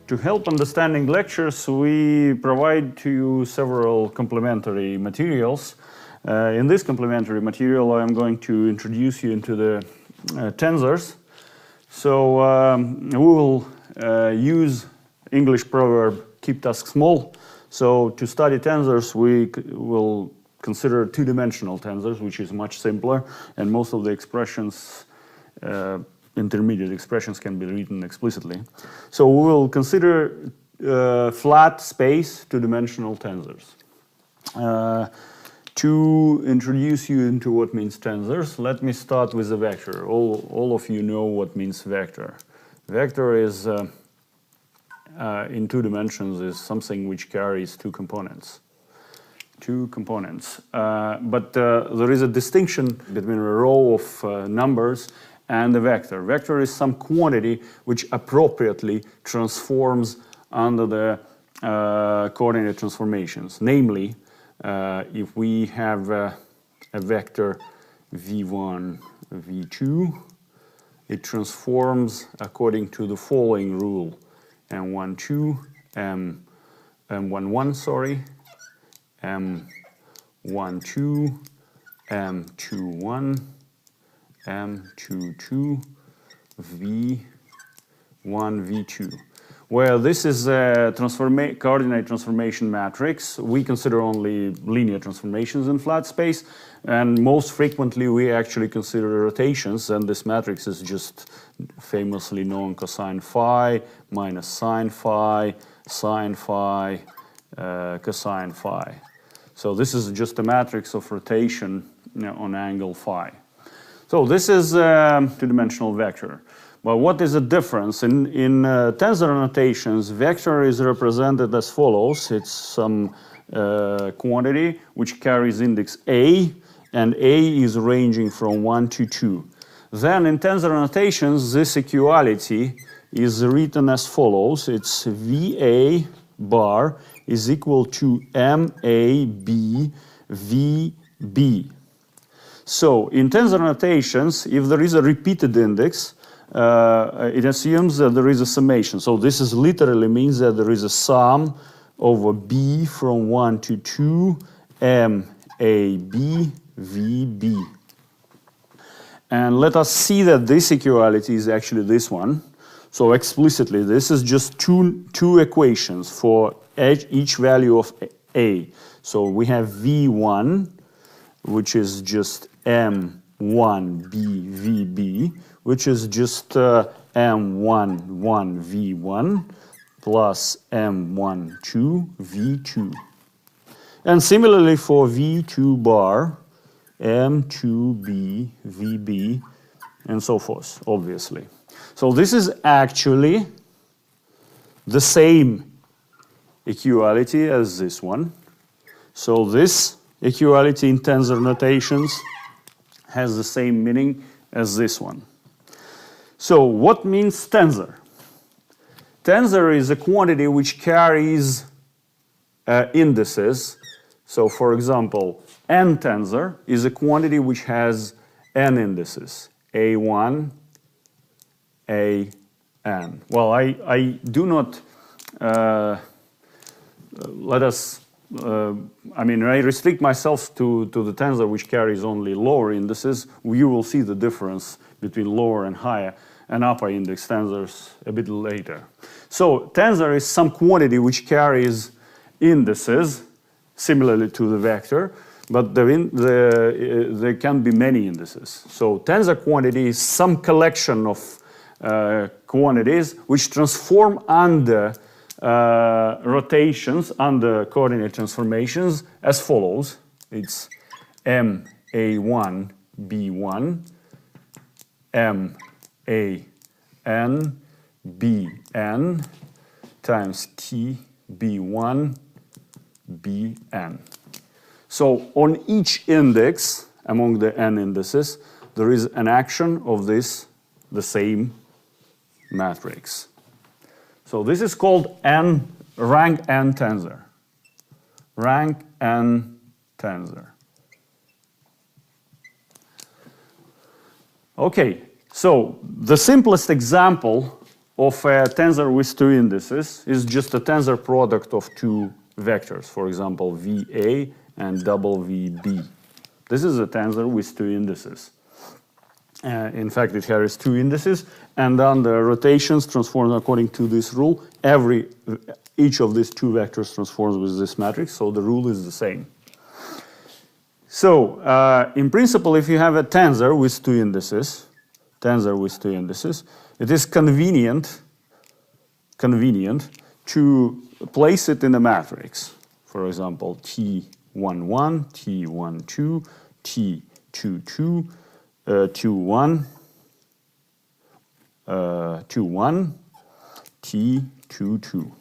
To help understanding lectures, we provide to you several complementary materials. In this complementary material, I am going to introduce you into the tensors. So we will use English proverb, keep task small. So to study tensors, we will consider two-dimensional tensors, which is much simpler, and most of the expressions, intermediate expressions, can be written explicitly. So we will consider flat space two-dimensional tensors. To introduce you into what means tensors, let me start with a vector. All of you know what means vector. Vector is, in two dimensions, is something which carries two components. But there is a distinction between a row of numbers and a vector. Vector is some quantity which appropriately transforms under the coordinate transformations. Namely, if we have a vector v1, v2, it transforms according to the following rule: m12, m11, sorry, m12, m21, m22, v1, v2. Where this is a coordinate transformation matrix, we consider only linear transformations in flat space, and most frequently we actually consider rotations, and this matrix is just famously known cosine phi minus sine phi, cosine phi. So this is just a matrix of rotation on angle phi. So this is a two-dimensional vector. But what is the difference? In tensor notations, vector is represented as follows. It's some quantity which carries index a, and a is ranging from 1 to 2. Then in tensor notations, this equality is written as follows. It's VA bar is equal to MAB VB. So in tensor notations, if there is a repeated index, it assumes that there is a summation. So this is literally means that there is a sum over b from 1 to 2, m, a, b, v, b. And let us see that this equality is actually this one. So explicitly, this is just two equations for each value of a. So we have v1, which is just m1, b, vb, which is just m11 v1 plus m12 v2. And similarly for v2 bar, m2b vb, and so forth, obviously. So this is actually the same equality as this one. So this equality in tensor notations has the same meaning as this one. So what means tensor? Tensor is a quantity which carries indices. So for example, n tensor is a quantity which has n indices, a1, an. Well, I do not, I restrict myself to the tensor which carries only lower indices. You will see the difference between lower and higher and upper index tensors a bit later. So tensor is some quantity which carries indices, similarly to the vector, but there can be many indices. So tensor quantity is some collection of quantities which transform under rotations, under coordinate transformations as follows. It's m(a1, b1), m(a)n, bn times t b1, bn. So on each index among the n indices, there is an action of the same matrix. So this is called rank n tensor. Rank n tensor. Okay, so the simplest example of a tensor with two indices is just a tensor product of two vectors, for example, VA and double VB. This is a tensor with two indices. In fact, it carries two indices, and then the rotations transformed according to this rule. Each of these two vectors transforms with this matrix, so the rule is the same. So, in principle, if you have a tensor with two indices, it is convenient to place it in a matrix. For example, T11, T12, T22, 21, 21, T22.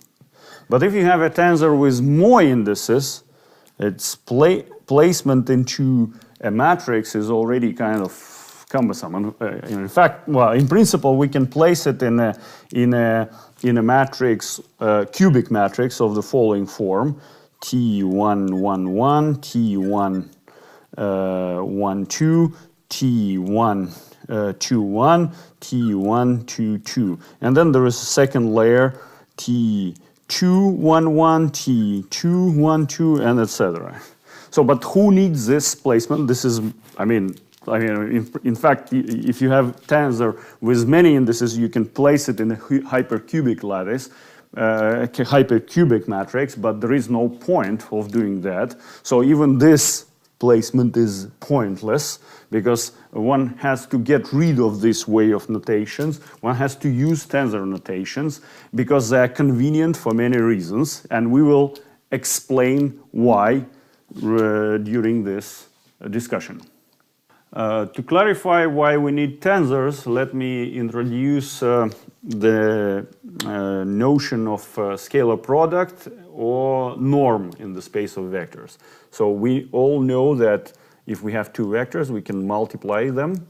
But if you have a tensor with more indices, its placement into a matrix is already kind of cumbersome. In fact, well, in principle, we can place it in a matrix, cubic matrix of the following form: T111, T112, T121, T122, and then there is a second layer, T211, T212, and etc. So, but who needs this placement? This is, in fact, if you have tensor with many indices, you can place it in a hypercubic lattice, hypercubic matrix, but there is no point of doing that. So even this placement is pointless, because one has to get rid of this way of notations. One has to use tensor notations because they are convenient for many reasons, and we will explain why during this discussion. To clarify why we need tensors, let me introduce the notion of scalar product or norm in the space of vectors. So we all know that if we have two vectors, we can multiply them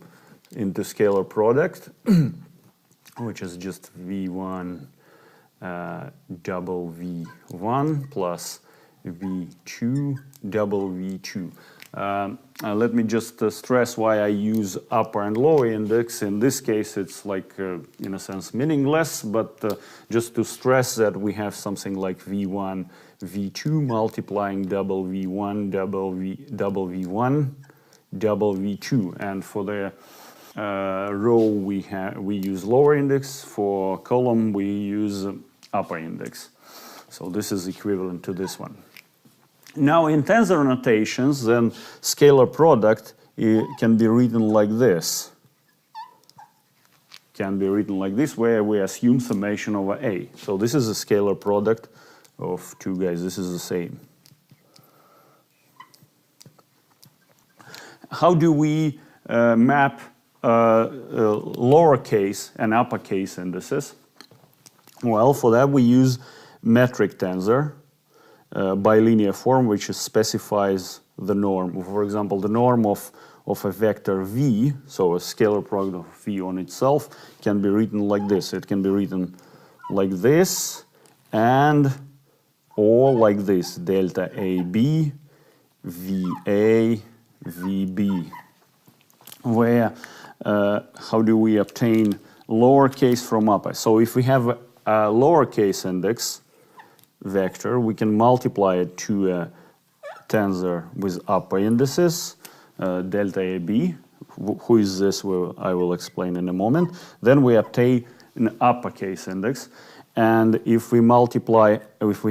into scalar product, which is just V1 double V1 plus V2 double V2. Let me just stress why I use upper and lower index. In this case, it's like, in a sense, meaningless, but just to stress that we have something like V1, V2 multiplying double V1, double V1, double V2. And for the row, we use lower index. For column, we use upper index. So this is equivalent to this one. Now, in tensor notations, then scalar product can be written like this. Can be written like this, where we assume summation over A. So this is a scalar product of two guys. This is the same. How do we map lowercase and uppercase indices? Well, for that we use metric tensor. Bilinear form, which specifies the norm. For example, the norm of a vector v, so a scalar product of v on itself, can be written like this. It can be written like this or like this, delta AB, VA, VB. Where, how do we obtain lowercase from upper? So if we have a lowercase index vector, we can multiply it to a tensor with upper indices, delta AB. Who is this? Well, I will explain in a moment. Then we obtain an uppercase index, and if we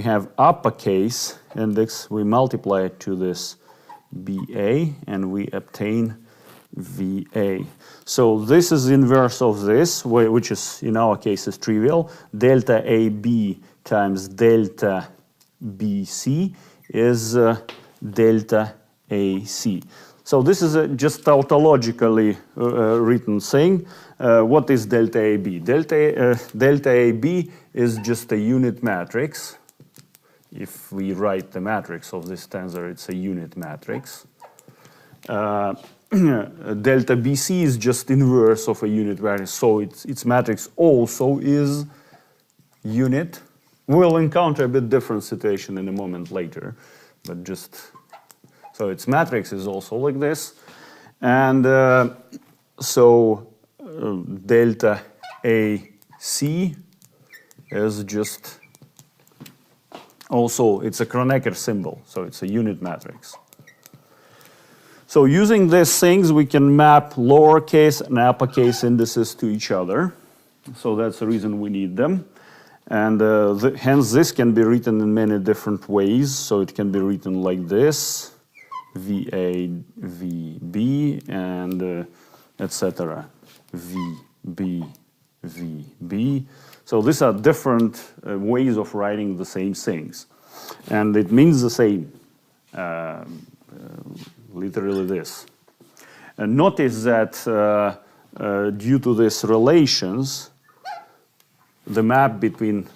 have uppercase index, we multiply it to this BA, and we obtain VA. So this is inverse of this, which is in our case is trivial. Delta AB times delta BC is delta AC. So this is just tautologically written thing. What is delta AB? Delta AB is just a unit matrix. If we write the matrix of this tensor, it's a unit matrix. Delta BC is just inverse of a unit matrix, so its matrix also is unit. We'll encounter a bit different situation in a moment later, but just so its matrix is also like this, and so delta AC C is just also, it's a Kronecker symbol, so it's a unit matrix. So using these things, we can map lowercase and uppercase indices to each other. So that's the reason we need them. And hence, this can be written in many different ways. So it can be written like this, VA, VB, and etc. VB, VB. So these are different ways of writing the same things. And it means the same, literally this. And notice that due to these relations, the map between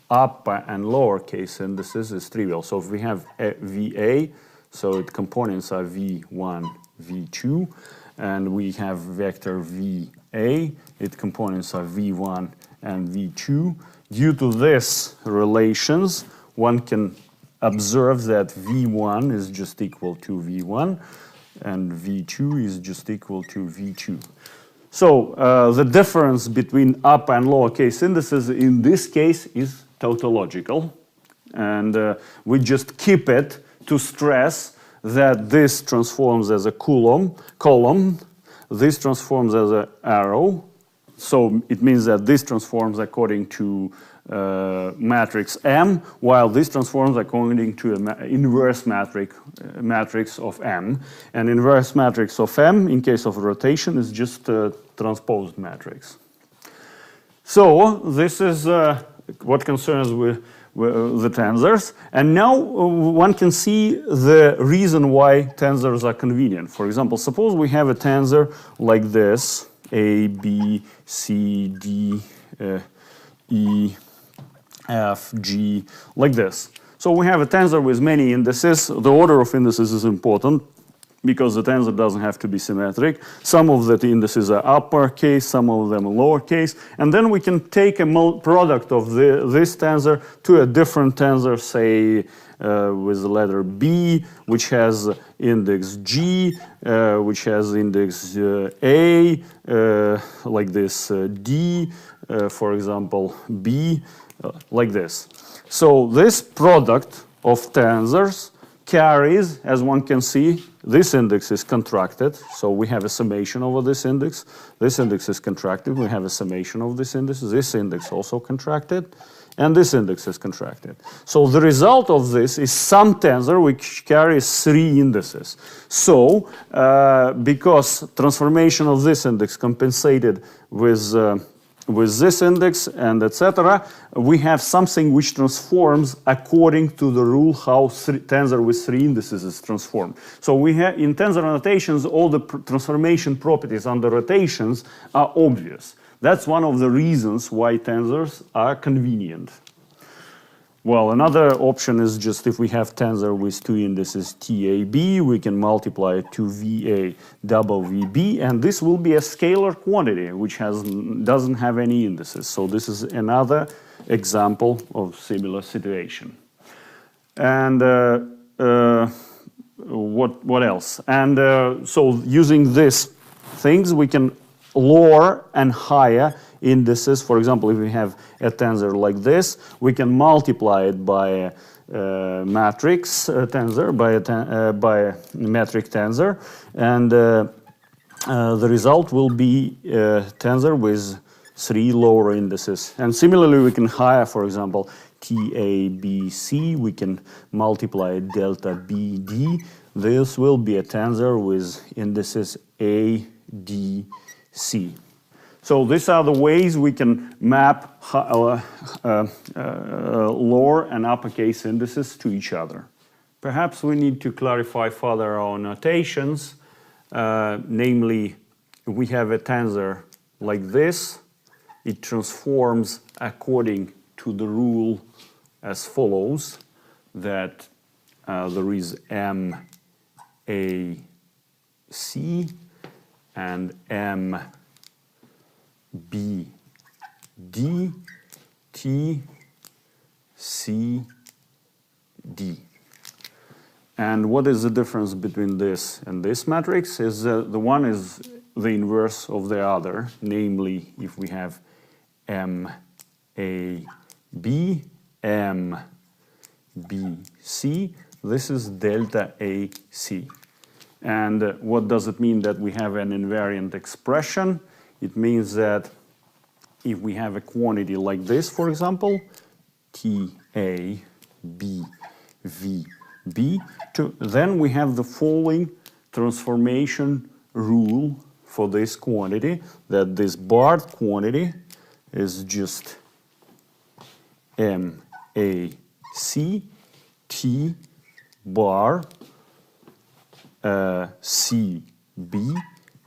upper and lowercase indices is trivial. So if we have a VA, so its components are V1, V2, and we have vector VA, its components are V1 and V2. Due to these relations, one can observe that V1 is just equal to V1, and V2 is just equal to V2. So the difference between upper and lowercase indices in this case is tautological, and we just keep it to stress that this transforms as a column, this transforms as an arrow. So it means that this transforms according to matrix M, while this transforms according to an inverse matrix of M. And inverse matrix of M, in case of rotation, is just a transposed matrix. So this is what concerns with the tensors. And now one can see the reason why tensors are convenient. For example, suppose we have a tensor like this, A, B, C, D, E, F, G, like this. So we have a tensor with many indices. The order of indices is important because the tensor doesn't have to be symmetric. Some of the indices are uppercase, some of them are lowercase. And then we can take a product of this tensor to a different tensor, say with the letter B, which has index G, which has index A, like this D, for example, B, like this. So this product of tensors carries, as one can see, this index is contracted, so we have a summation over this index. This index is contracted, we have a summation of this index. This index also contracted, and this index is contracted. So the result of this is some tensor which carries 3 indices. So because transformation of this index compensated with this index and etc., we have something which transforms according to the rule how tensor with 3 indices is transformed. So we have in tensor notations, all the transformation properties under rotations are obvious. That's one of the reasons why tensors are convenient. Well, another option is just if we have tensor with 2 indices TAB, we can multiply it to VA double VB, and this will be a scalar quantity which doesn't have any indices. So this is another example of similar situation. And what else? And so using these things, we can lower and higher indices. For example, if we have a tensor like this, we can multiply it by a matrix tensor, by a metric tensor, and the result will be a tensor with 3 lower indices. And similarly, we can hire, for example, TABC, we can multiply delta BD. This will be a tensor with indices A, D, C. So these are the ways we can map lower and uppercase indices to each other. Perhaps we need to clarify further our notations. Namely, we have a tensor like this. It transforms according to the rule as follows, that there is M, A, C, and M, B, D, T, C, D. And what is the difference between this and this matrix? Is the one is the inverse of the other, namely if we have M, A, B, M, B, C. This is delta A, C. And what does it mean that we have an invariant expression? It means that if we have a quantity like this, for example, T, A, B, V, B, then we have the following transformation rule for this quantity, that this barred quantity is just M, A, C, T, bar, C, B,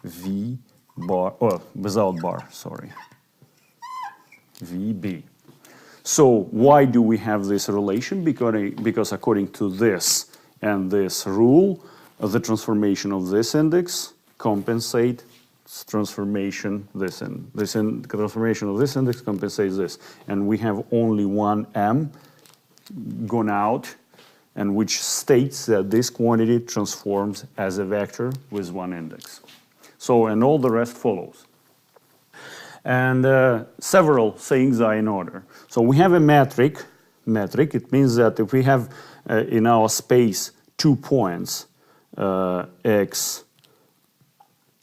V, bar, without bar, sorry, V, B. So why do we have this relation? Because according to this and this rule, the transformation of this index compensate transformation transformation of this index compensates this, and we have only one M gone out, and which states that this quantity transforms as a vector with one index. So, and all the rest follows. And several things are in order. So we have a metric. It means that if we have in our space 2 points, x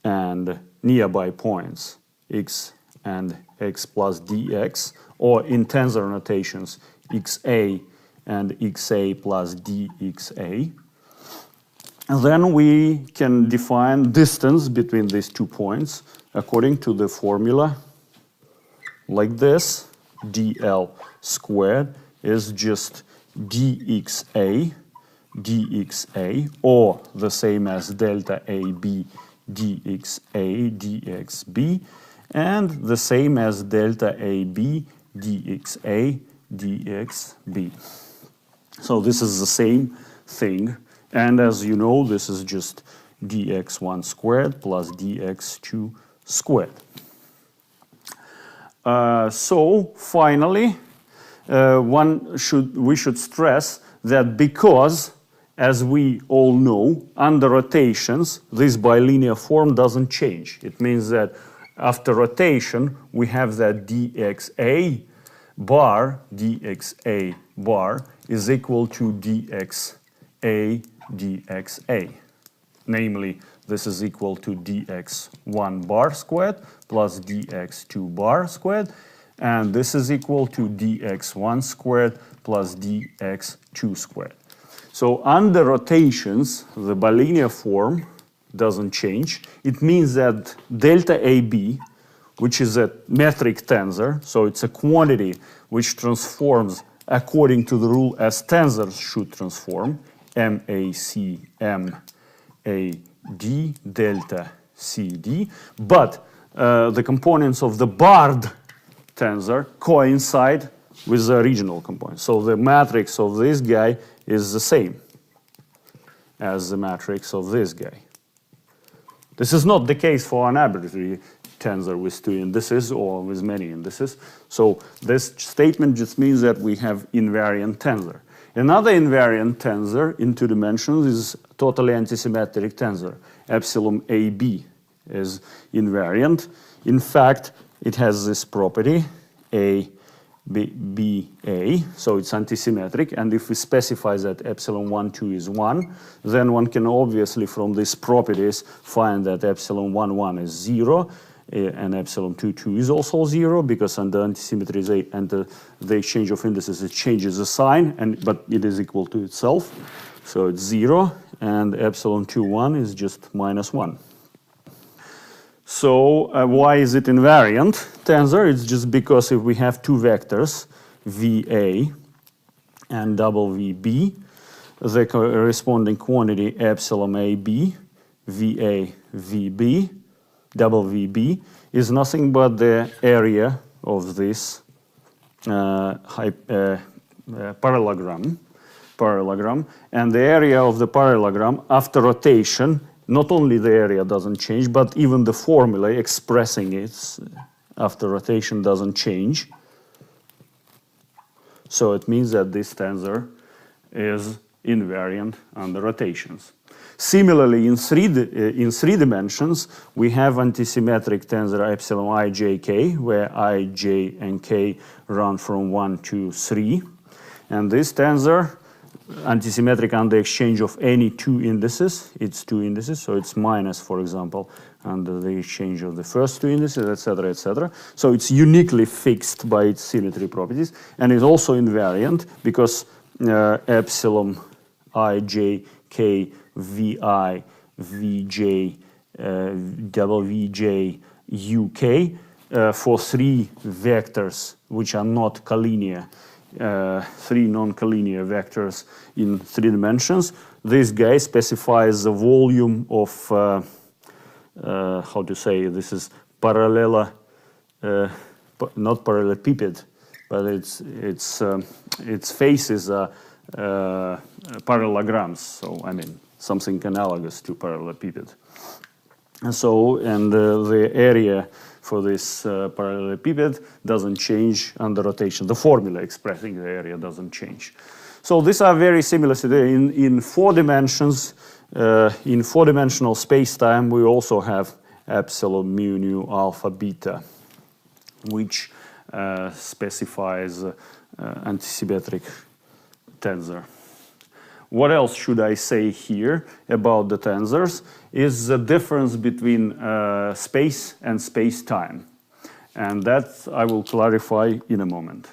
and nearby points, x and x plus dx, or in tensor notations, xa and xa plus dxa. And then we can define distance between these 2 points according to the formula like this. dl squared is just dxa, or the same as delta AB dxa dxb, and the same as delta AB dxa dxb. So this is the same thing, and as you know, this is just dx1 squared plus dx2 squared. So finally, we should stress that because, as we all know, under rotations, this bilinear form doesn't change. It means that after rotation, we have that dxa bar is equal to dxa dxa. Namely, this is equal to dx1 bar squared plus dx2 bar squared, and this is equal to dx1 squared plus dx2 squared. So under rotations, the bilinear form doesn't change. It means that delta AB, which is a metric tensor, so it's a quantity which transforms according to the rule as tensors should transform, MAC, MAD, delta CD, but the components of the barred tensor coincide with the original component. So the matrix of this guy is the same as the matrix of this guy. This is not the case for an arbitrary tensor with 2 indices or with many indices. So this statement just means that we have invariant tensor. Another invariant tensor in 2 dimensions is totally antisymmetric tensor. Epsilon AB is invariant. In fact, it has this property, A, B, A, so it's antisymmetric, and if we specify that epsilon 1, 2 is 1, then one can obviously from these properties find that epsilon 1, 1 is 0, and epsilon 2, 2 is also 0, because under antisymmetry and the exchange of indices, it changes the sign, but it is equal to itself, so it's 0, and epsilon 2, 1 is just minus 1. So why is it invariant tensor? It's just because if we have 2 vectors, VA and double VB, the corresponding quantity epsilon AB, VA, VB, double VB, is nothing but the area of this parallelogram, and the area of the parallelogram after rotation, not only the area doesn't change, but even the formula expressing it after rotation doesn't change. So it means that this tensor is invariant under rotations. Similarly, in three dimensions, we have antisymmetric tensor epsilon I, j, k, where I, j, and k run from 1 to 3. And this tensor, antisymmetric under exchange of any two indices, it's two indices, so it's minus, for example, under the exchange of the first two indices, etc., etc. So it's uniquely fixed by its symmetry properties, and it's also invariant because epsilon I, j, k, vi, vj, wj, uk for three vectors which are not collinear, three non-collinear vectors in three dimensions. This guy specifies the volume of, how to say, this is not parallelepiped, but its faces are parallelograms. So I mean something analogous to parallelepiped. And so, the area for this parallelepiped doesn't change under rotation. The formula expressing the area doesn't change. So these are very similar. In 4 dimensions, in 4-dimensional space-time, we also have epsilon, mu, nu, alpha, beta, which specifies antisymmetric tensor. What else should I say here about the tensors is the difference between space and space-time. And that I will clarify in a moment.